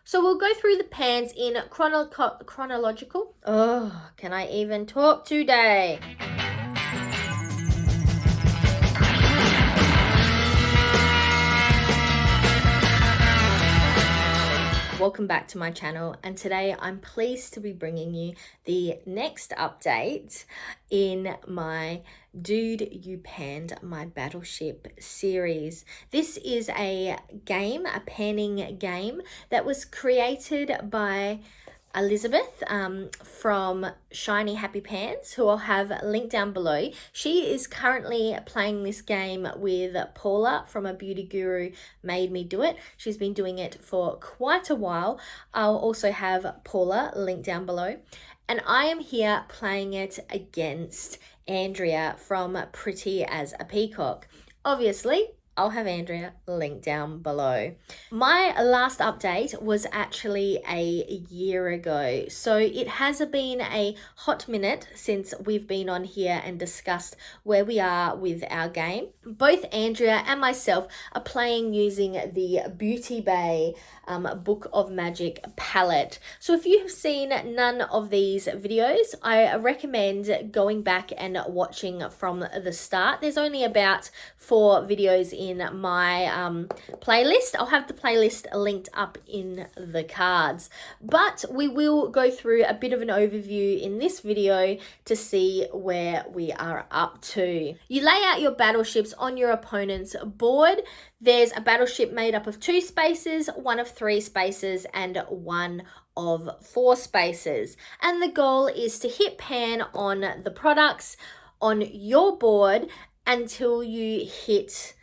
So we'll go through the pans in chronological. Oh, can I even talk today? Welcome back to my channel, and today I'm pleased to be bringing you the next update in my Dude You Panned My Battleship series. This is a game, a panning game that was created by Elizabeth from Shiny Happy Pants, who I'll have linked down below. She is currently playing this game with Paula from ABeautyGuruMadeMeDoIt. She's been doing it for quite a while. I'll also have Paula linked down below. And I am here playing it against Andrea from Pretty as a Peacock. Obviously, I'll have Andrea linked down below. My last update was actually a year ago, so it has been a hot minute since we've been on here and discussed where we are with our game. Both Andrea and myself are playing using the Beauty Bay Book of Magic palette. So if you have seen none of these videos, I recommend going back and watching from the start. There's only about 4 videos in my playlist. I'll have the playlist linked up in the cards, but we will go through a bit of an overview in this video to see where we are up to. You lay out your battleships on your opponent's board. There's a battleship made up of 2 spaces, 1 of 3 spaces, and 1 of 4 spaces. And the goal is to hit pan on the products on your board until you hit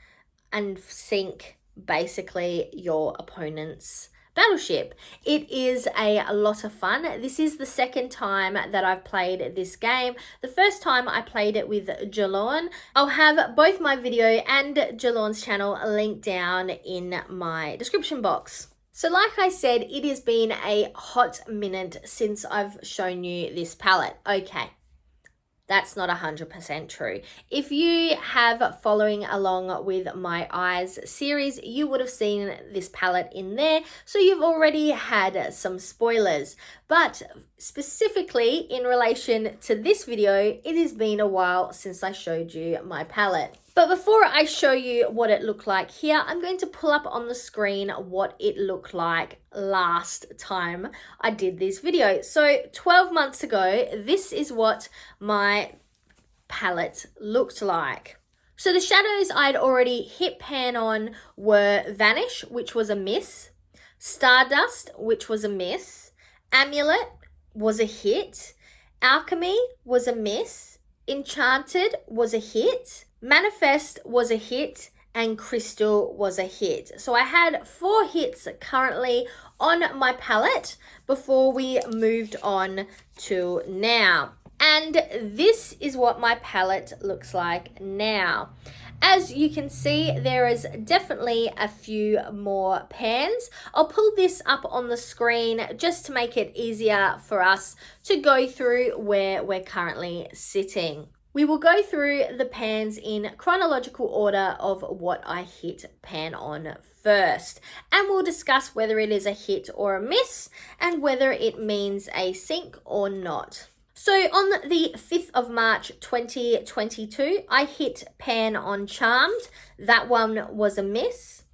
and sink basically your opponent's battleship. It is a lot of fun. This is the second time that I've played this game. The first time I played it with Ceylan. I'll have both my video and Ceylan's channel linked down in my description box. So like I said, it has been a hot minute since I've shown you this palette. Okay. That's not 100% true. If you have following along with my Eyes series, you would have seen this palette in there, so you've already had some spoilers. But specifically in relation to this video, it has been a while since I showed you my palette. But before I show you what it looked like here, I'm going to pull up on the screen what it looked like last time I did this video. So 12 months ago, this is what my palette looked like. So the shadows I'd already hit pan on were Vanish, which was a miss, Stardust, which was a miss, Amulet was a hit, Alchemy was a miss, Enchanted was a hit, Manifest was a hit, and Crystal was a hit. So I had 4 hits currently on my palette before we moved on to now. And this is what my palette looks like now. As you can see, there is definitely a few more pans. I'll pull this up on the screen just to make it easier for us to go through where we're currently sitting. We will go through the pans in chronological order of what I hit pan on first. And we'll discuss whether it is a hit or a miss and whether it means a sink or not. So on the 5th of March 2022, I hit pan on Charmed. That one was a miss.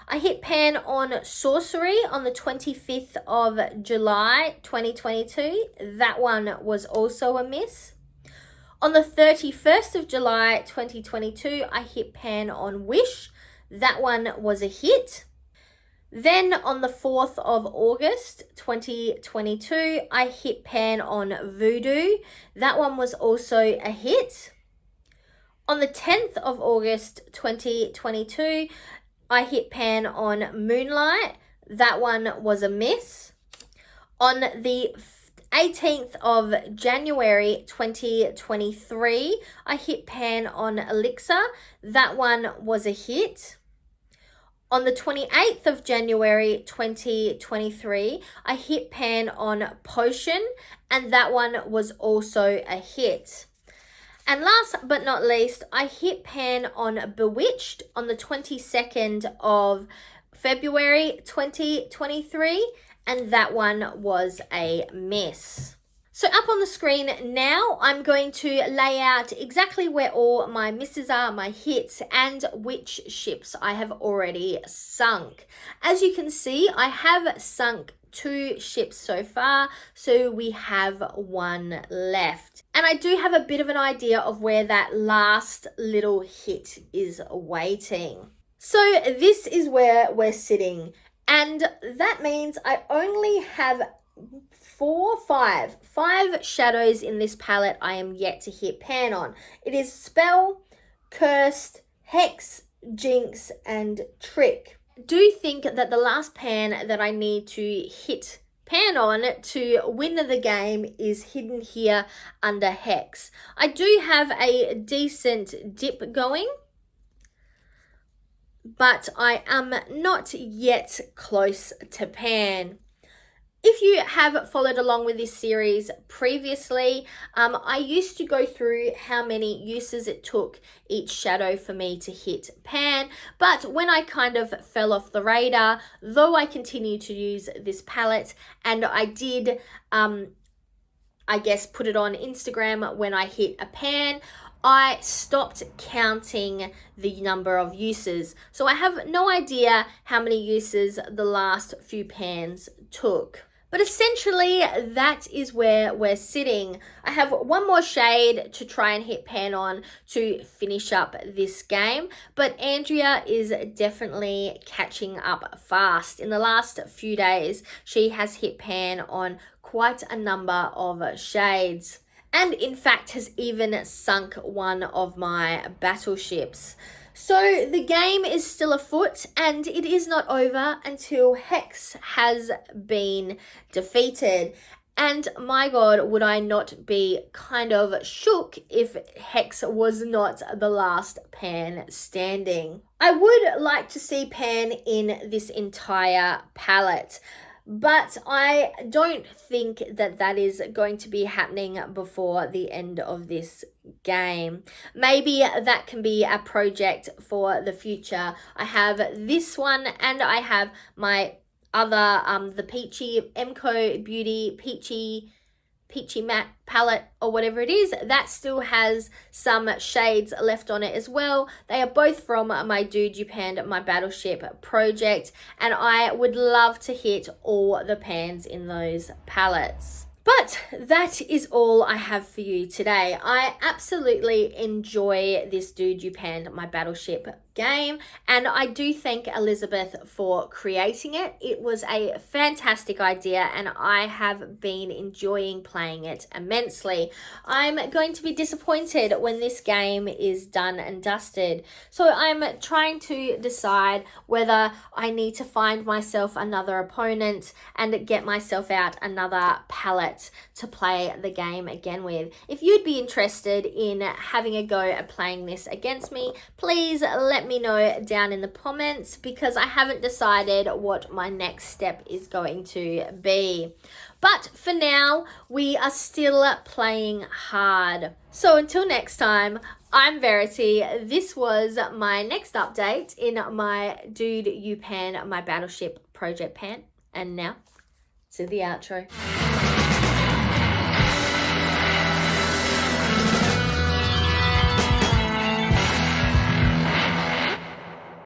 I hit pan on Sorcery on the 25th of July 2022. That one was also a miss. On the 31st of July 2022, I hit pan on Wish. That one was a hit. Then on the 4th of August 2022, I hit pan on Voodoo. That one was also a hit. On the 10th of August 2022, I hit pan on Moonlight. That one was a miss. On the 18th of January 2023, I hit pan on Elixir. That one was a hit. On the 28th of January 2023, I hit pan on Potion, and that one was also a hit. And last but not least, I hit pan on Bewitched on the 22nd of February 2023, and that one was a miss. So up on the screen now, I'm going to lay out exactly where all my misses are, my hits, and which ships I have already sunk. As you can see, I have sunk 2 ships so far, so we have 1 left. And I do have a bit of an idea of where that last little hit is waiting. So this is where we're sitting, and that means I only have 5 shadows in this palette I am yet to hit pan on. It is Spell, Cursed, Hex, Jinx, and Trick. Do think that the last pan that I need to hit pan on to win the game is hidden here under Hex. I do have a decent dip going, but I am not yet close to pan. If you have followed along with this series previously, I used to go through how many uses it took each shadow for me to hit pan, but when I kind of fell off the radar, though I continue to use this palette, and I did, I guess, put it on Instagram when I hit a pan, I stopped counting the number of uses. So I have no idea how many uses the last few pans took. But essentially, that is where we're sitting. I have 1 more shade to try and hit pan on to finish up this game, but Andrea is definitely catching up fast. In the last few days, she has hit pan on quite a number of shades, and in fact has even sunk 1 of my battleships. So the game is still afoot, and it is not over until Hex has been defeated. And my God, would I not be kind of shook if Hex was not the last pan standing. I would like to see pan in this entire palette, but I don't think that that is going to be happening before the end of this game. Maybe that can be a project for the future. I have this one, and I have my other, the Peachy, MCoBeauty Peachy Matte palette, or whatever it is, that still has some shades left on it as well. They are both from my Dude You Panned My Battleship project, and I would love to hit all the pans in those palettes. But that is all I have for you today. I absolutely enjoy this Dude You Panned My Battleship game, and I do thank Elizabeth for creating it. It was a fantastic idea, and I have been enjoying playing it immensely. I'm going to be disappointed when this game is done and dusted, so I'm trying to decide whether I need to find myself another opponent and get myself out another palette to play the game again with. If you'd be interested in having a go at playing this against me, please let me know down in the comments, because I haven't decided what my next step is going to be. But for now, we are still playing hard. So until next time, I'm Verity. This was my next update in my Dude You Pan My Battleship project pan. And now to the outro.